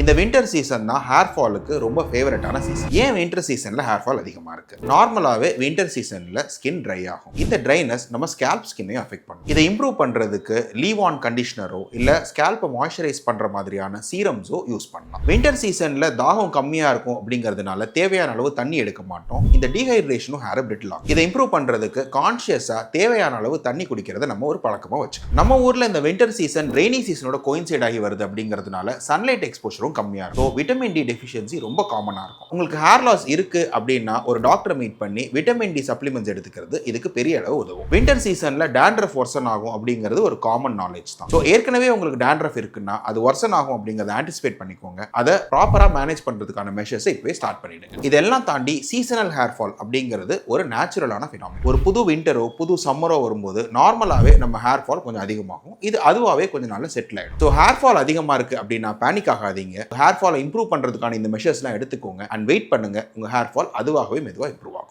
இந்த winter season தான் hair ஃபாலுக்கு ரொம்ப ஃபேவரட்டான சீசன். ஏன் வின்டர் சீசன்ல ஹேர் ஃபால் அதிகமாக இருக்கு? நார்மலாகவே வின்டர் சீசன்ல ஸ்கின் ட்ரை ஆகும். இந்த ட்ரைனஸ் நம்ம ஸ்கேல்ப் ஸ்கின்னையும் அஃபெக்ட் பண்ணும். இதை இம்ப்ரூவ் பண்றதுக்கு லீவ் ஆன் கண்டிஷனரோ இல்ல ஸ்கேல்பை மாய்ஸ்சரைஸ் பண்ற மாதிரியான சீரம்ஸோ யூஸ் பண்ணலாம். வின்டர் சீசன்ல தாகம் கம்மியா இருக்கும் அப்படிங்கிறதுனால தேவையான அளவு தண்ணி எடுக்க மாட்டோம். இந்த டீஹைட்ரேஷனும் ஹேரை பிரிட்டில் ஆகும். இதை இம்ப்ரூவ் பண்றதுக்கு கான்ஷியஸா தேவையான அளவு தண்ணி குடிக்கிறத நம்ம ஒரு பழக்கமா வச்சுக்கணும். நம்ம ஊர்ல இந்த வின்டர் சீசன் ரெய்னி சீசனோட கோயின்சைட் ஆகி வருது அப்படிங்கிறதுனால சன்லைட் எக்ஸ்போஷர் கம்மியா இருக்கும். விட்டமின் டி டெஃபிஷியன்சி ரொம்ப காமனா இருக்கும். உங்களுக்கு ஹேர் லாஸ் இருக்கு அப்படின்னா ஒரு டாக்டரை மீட் பண்ணி விட்டமின் டி சப்ளிமெண்ட்ஸ் எடுத்துக்கிறது இதுக்கு பெரிய அளவு உதவும். வின்டர் சீசன்ல டேண்ட்ரஃப் வர்சன் ஆகும் அப்படிங்கிறது ஒரு காமன் நாலேஜ் தான். ஏற்கனவே உங்களுக்கு டேண்ட்ரஃப் இருக்குன்னா அது வர்சன் ஆகும் அப்படிங்கறத ஆன்டிசிபேட் பண்ணிக்கோங்க. அதை ப்ராப்பரா மேனேஜ் பண்றதுக்கான மெஷர்ஸ் இப்பவே ஸ்டார்ட் பண்ணிடுங்க. இதெல்லாம் தாண்டி சீசனல் ஹேர் ஃபால் அப்படிங்கிறது ஒரு நேச்சுரலான ஃபினாமினன். ஒரு புது விண்டரோ புது சம்மரோ வரும்போது நார்மலாவே நம்ம ஹேர் ஃபால் கொஞ்சம் அதிகமாகும். இது அதுவாவே கொஞ்சம் நாள்ல செட்டில் ஆயிடும். ஹேர் ஃபால் அதிகமா இருக்கு அப்படின்னா பேனிக் ஆகாதீங்க. ஹேர் ஃபாலை இம்ப்ரூவ் பண்றதுக்கான இந்த மெஷர்ஸ்லாம் எடுத்துக்கோங்க அண்ட் வெயிட் பண்ணுங்க. உங்க ஹேர் ஃபால் அதுவாகவே மெதுவாக இம்ப்ரூவ் ஆகும்.